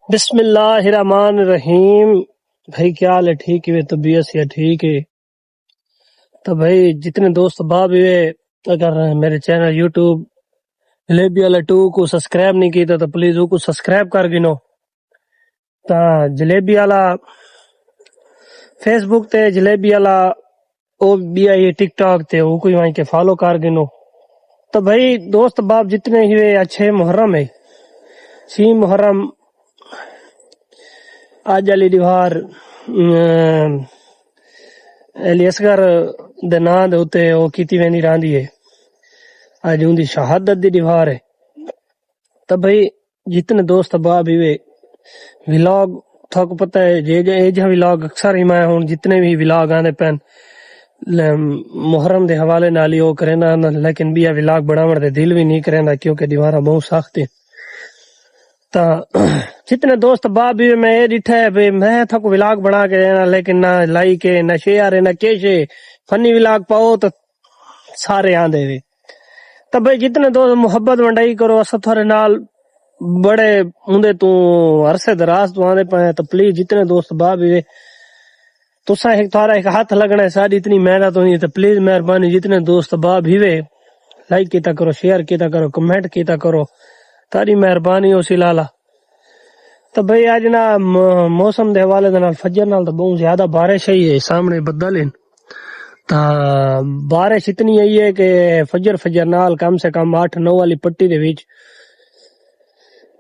بسم اللہ الرحمن الرحیم۔ بھائی کیا حال ہے؟ ٹھیک ہے؟ طبیعت سے ٹھیک ہے؟ تو بھائی جتنے دوست باب ہوئے اگر میرے چینل یوٹیوب جلیبی والا 2 کو سبسکرائب نہیں کیتا تو پلیز وہ کو سبسکرائب کر گنو۔ تا جلیبی والا فیس بک تے جلیبی والا او بھی آئی ٹک ٹاک تے وہ کوئی وہیں کے فالو کر گنو۔ تو بھائی دوست باب جتنے ہوئے اچھے محرم ہے، 6 محرم آج علی دیوار علی اصغر دے ناں دے اوتے او کیتی ویندی رہندی ہے، اج ان دی شہادت دی دیوار ہے۔ تو بھئی جتنے دوست باب ہوئے ولاگ تھوک پتہ ہے جے ولاگ اکثر ہی میں ہوں جتنے بھی ولاگ آندے پین محرم دے حوالے نال ہی او کریندا، لیکن بیا ولاگ بناون دے دل بھی نہیں کریندا کیونکہ دیوارہ بہت سخت ہے۔ تا جتنے دوست باب بھی میں یہ ڈٹھا ہے بھئی میں تھا کو ولاگ بنا کے دینا، لیکن نہ لائک ہے نہ شیئر ہے نہ کیش ہے، فنی ولاگ پاؤ تو سارے آندے وے۔ تو بھئی جتنے دوست محبت ونڈائی کرو، اسا تھوڑے نال بڑے ہوندے تو عرصے دراز تو آندے پائے، تو پلیز جتنے دوست باب بھی تساں ایک تھوڑا ایک ہاتھ لگنا ہے، ساری اتنی محنت ہونی ہے، تو پلیز مہربانی جتنے دوست باب ہوئے لائک کیتا کرو، شیئر کیتا کرو، کمنٹ کیتا کرو، تاری مہربانی ہو سی لالا۔ تو بھئی آج نا موسم دے حوالے دے نال فجر نال تو بہت زیادہ بارش ہے، سامنے بدل ہیں، تا بارش اتنی آئی ہے کہ فجر نال کم سے کم 8-9 والی پٹی دے وچ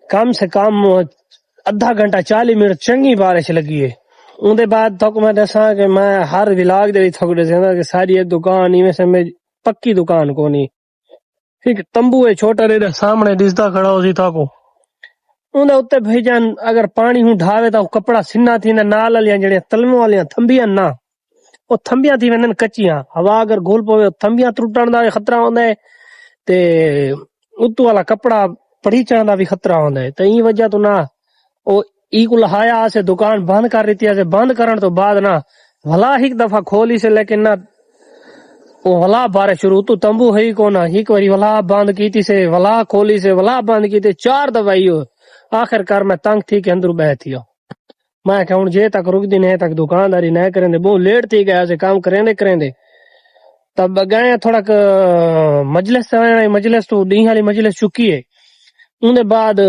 کم سے کم ادھا گھنٹہ 40 منٹ چنگی بارش لگی ہے۔ ان دے بعد تک میں دساں کہ میں ہر ولاگ دے وچ تھک دساں کہ ساری ایک دکان ایویں سمجھ پکی دکان کونی، ٹھیک تمبو ہے چھوٹا دے سامنے دسدا کھڑا ہو سی تاکو اون اوتے بھائی جان اگر پانی ہوں ڈھاوے تا کپڑا سننا تھی نال والیاں جڑیاں تلموں والیاں تھمبیاں نہ او تھمبیاں تھی وینن کچیاں، ہوا اگر گول پوے تھمبیاں ٹوٹن دا خطرہ ہوندا ہے تے اتو والا کپڑا پڑیچاں دا بھی خطرہ ہوندا ہے۔ تے این وجہ تو نہ او ای کو لہایا سے دکان بند کر دتی ہے، بند کرن تو بعد نہ بھلا ایک دفعہ کھولی سے، لیکن نہ او ولا بارش شروع تو تمبو ہے ہی کونا، ایک واری ولا بند کیتی سے ولا کھولی سے ولا بند کیتے 4 دفعہ ہو، آخر کار میں تنگ تھی کہ اندر بیٹھی ہوں۔ میں کہ ہن جے تک رک دی نہیں تک دکانداری نہ کریں دے، بہت لیٹ تھی گیا سے کام کریں دے۔ تب گئے تھوڑا مجلس تو ڈی والی مجلس چکی ہے، ان دے بعد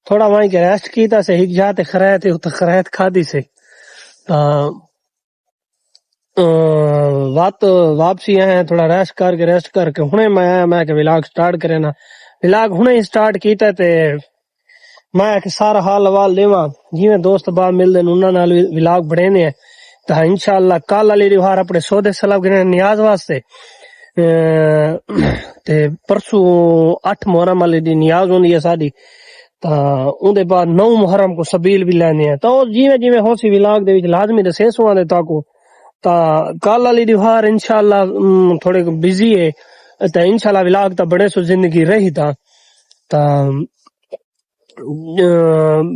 تھوڑا وہاں کے ریسٹ کیتا سے ایک جاتے خرائط کھادی سے واپسی آئے تھوڑا ریسٹ کر کے ہنے میں آیا، میں کہ ولاگ سٹارٹ کرے نا، ولاگ ہنے ہی سٹارٹ کیتا تے میں کہ سارا حال حوال دیواں جویں دوست باب ملدے انہاں نال ولاگ بڑھینے ہیں۔ تو انشاءاللہ کل علی دیوار اپنے سودے سلام گنے نیاز واسطے تے پرسوں 8 محرم والی دی نیاز ہوندی ہے ساڈی، تا اون دے بعد 9 محرم کو سبیل بھی لینے ہیں۔ تو جویں ہو سی ولاگ دے وچ لازمی دسے سواں دے تاکو تا کل علی دیوار انشاءاللہ تھوڑے بزی ہے، تا انشاءاللہ ولاگ تا بڑے سو زندگی رہی تا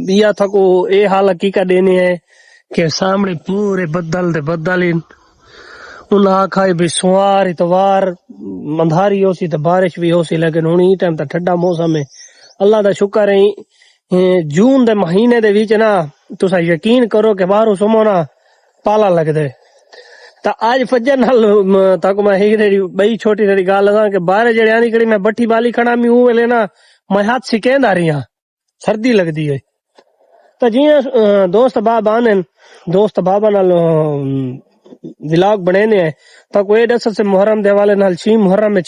یا تھا کو اے حال حقیقت دینے ہے کہ سامنے پورے بدل انہاں آکھائی بھی سوار اتوار اندھاری ہو سی تو بارش بھی ہو سی، لیکن ہن ای ٹائم تا ٹھڈا موسم ہے، اللہ دا شکر ہے۔ جون دے مہینے دے وچ نا تساں یقین کرو کہ باہروں سمونا پالا لگ دے۔ تا آج فجر نال تک میں ایک بئی چھوٹی سی گل لگا کہ باہر جڑے آنی کڑی میں بٹھی بالی کھڑا می ہوں ویلے نا میں ہاتھ سکیندا رہی ہاں، سردی لگدی ہے۔ تو جیاں دوست باب آنے دوست بابا نال ولاگ بنینے ہیں، تا کوئی دس سے محرم دے حوالے نال 6 محرم ہے،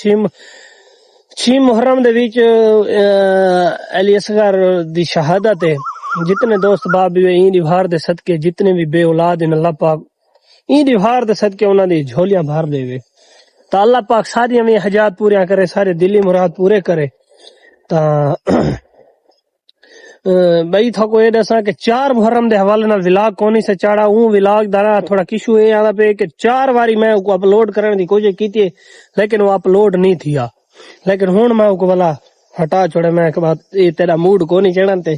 6 محرم دے وچ علی اصغر دی شہادت ہے۔ جتنے دوست باب بھی این دیوار دے صدقے جتنے بھی بے اولاد ہیں اللہ پاک این دیوار دے صدقے انہاں دی جھولیاں بھر دے وے، تا اللہ پاک ساری ہمیں حاجات پوریاں کرے، سارے دلی مراد پورے کرے۔ تا بھائی تھا کو یہ دساں کہ 4 محرم دے حوالے نال ولاگ کونی سے چاڑا، اون ولاگ دا تھوڑا کیشو اے آندا پے کہ 4 واری میں کو اپلوڈ کرنے دی کوشش کیتی ہے لیکن وہ اپلوڈ نہیں تھیا، لیکن ہن میں کو بلا ہٹا چھوڑے، میں کہ بات اے تیرا موڈ کو نہیں چڑھن تے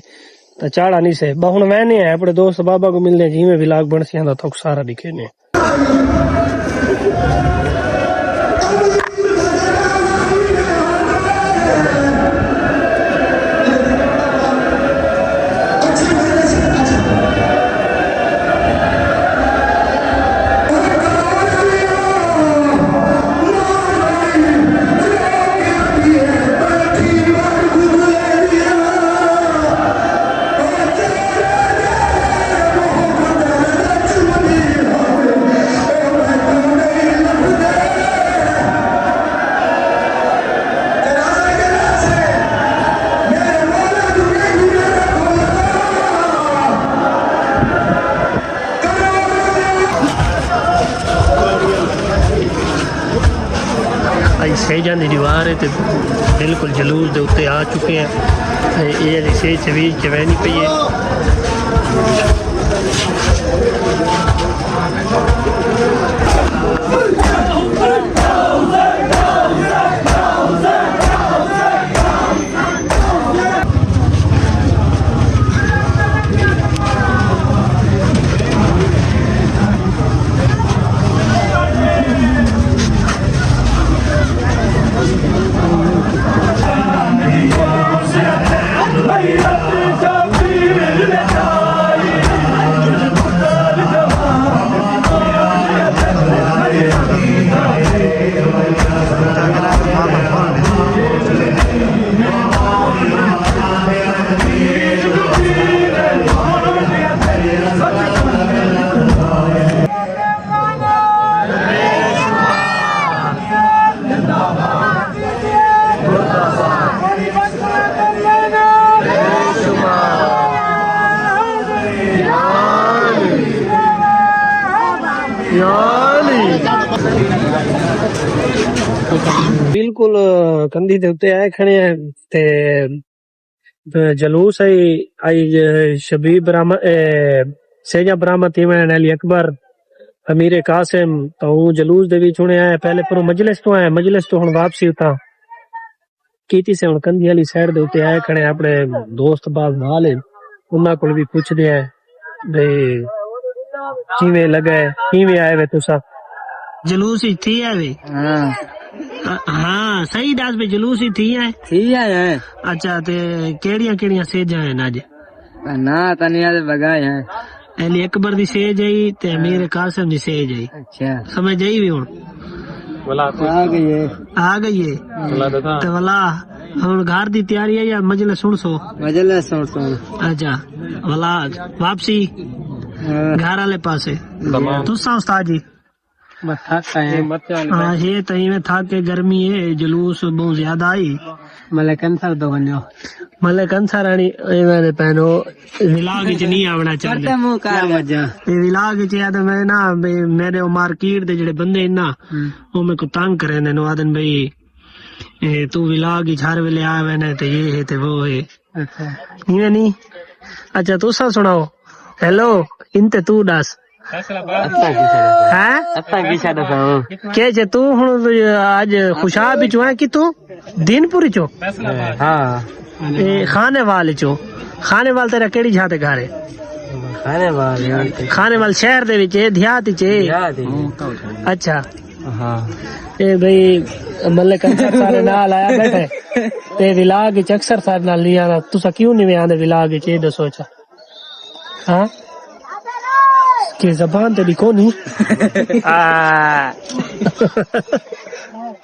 تا چاڑا نہیں سے با ہن میں نہیں ہے اپنے دوست بابا کو ملنے جویں ولاگ بنسیاں دا تھوک سارا دکھے نے۔ سیجاں دی دیوار ہے تے بالکل جلوس دے اتنے آ چکے ہیں یہ علی سیج چویج چوینی پئی ہے بالکل کندھی دے اتنے آئے کھڑے ہیں تے جلوس آئی شبیب برامت سیجا برامت تیمن علی اکبر امیر قاسم تو وہ جلوس دے وچ ہونے آئے پہلے پرو مجلس تو آئے مجلس تو ہن واپسی اتھا کیتی سے ہن کندھی والی سائیڈ دے اتنے آئے کھڑے اپنے دوست باز نال انہاں کول بھی پوچھ دے ہیں بھئی کیویں لگا ہے کیویں آئے وے تسا جلوس ہی تھی آئے ہاں صحیح دس بھی جلوس ہی تھی آئے اچھا تے کیڑیاں کیڑیاں سیجاں ہیں اج نا تنیا دے بگائے ہیں علی اکبر دی سیج آئی تے امیر قاسم دی سیج آئی اچھا سمجھ آئی بھی ہن آ گئی ہے تے والا ہن گھر دی تیاری ہے یا مجلس سن سو مجلس سن سو اچھا والا واپسی گھر والے پاسے تساں استاد جی ہاں یہ تھی میں تھا کہ گرمی ہے جلوس بہت زیادہ آئی ملک انصر دو بنو ملک انصر رانی میرے پہنو ولاگ وچ نہیں آونا چاہتے ولاگ وچ ہے میں نا میرے مارکیٹ دے جڑے بندے نا وہ میں کو تنگ کرے نے آدن بھئی تو ولاگ وچ ہر ویلے آوے نے تے یہ ہے تے وہ ہے نہیں اچھا تسا سناؤ ہیلو انتے تو دس کہ تو ہن اج خوشاب وچ ہے کہ تو دین پوری چو ہاں خانے وال چو خانے وال تیرا کیڑی جھا تے گھر ہے خانے وال شہر دے وچ دیہات وچ اچھا ہاں اے بھئی ملک انصر سارے نال آیا بیٹھے تے ولاگ وچ اکثر سارے نال نہیں آنا تسا کیوں نہیں آندے ولاگ وچ اے دسو اچھا ہاں کہ زبان تے کونی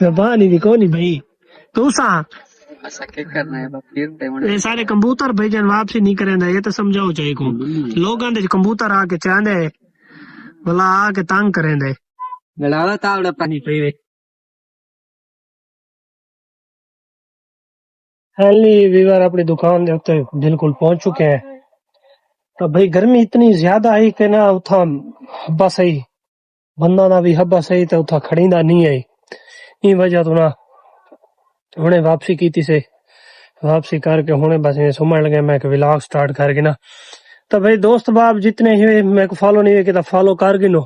زبان ہی کونی بھائی تو سا یہ سارے کمبوتر بھیجن واپسی نہیں کریں یہ تو سمجھاؤ چاہیے کو لوگاں دے کمبوتر آ کے چاہندے بلا آ کے تنگ کریں دے گلاوا تاوڑا پانی پی ہیلی ویور اپنی دکان دے اتنے بالکل پہنچ چکے ہیں تو بھائی گرمی اتنی زیادہ آئی کہ نا اتھا ہبا صحیح بندہ نہ بھی ہبا صحیح تو اتھا کھڑی دا نہیں آئی این وجہ تو نا ہنے واپسی کیتی سے واپسی کر کے ہنے بس سمجھ لگے میں کہ ولاگ سٹارٹ کر کے نا تو بھائی دوست باب جتنے ہوئے میں کو فالو نہیں ہوئے کہ فالو کر گنو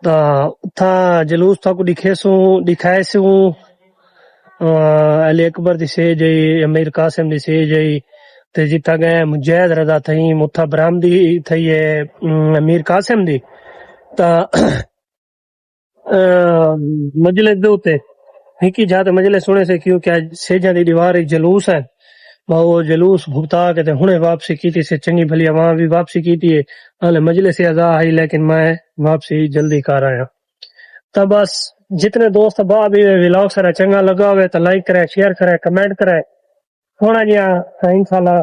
تا اتھا جلوس تھا کو دکھائے سوں علی اکبر دی سیج آئی امیر قاسم دی سیج آئی تے جتا گئے مجید رضا تھیں متھا برامدی تھی امیر قاسم دی تا مجلس دے اوتے ہکی جاتے مجلس سنے سے کیونکہ سیجاں دی دیوار ایک جلوس ہے وہ جلوس بھگتا کے تے ہنے واپسی کیتی سے چنگی بھلی عوام بھی واپسی کیتی ہے حالے مجلس اعضا آئی لیکن میں واپسی جلدی کر آیا تا بس جتنے دوست باب ولاگ سارا چنگا لگا ہوئے تو لائک کرے شیئر کرے کمنٹ کرے ہونا جی انشاءاللہ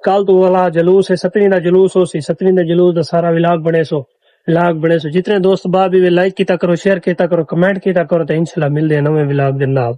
کل تو والا جلوس ہے 17 دا جلوس ہو سی 17 دا جلوس دا سارا ولاگ بنے سو جتنے دوست باب بھی لائک کیتا کرو شیئر کیتا کرو کمنٹ کیتا کرو تو انشاءاللہ مل دے نویں ولاگ دے نال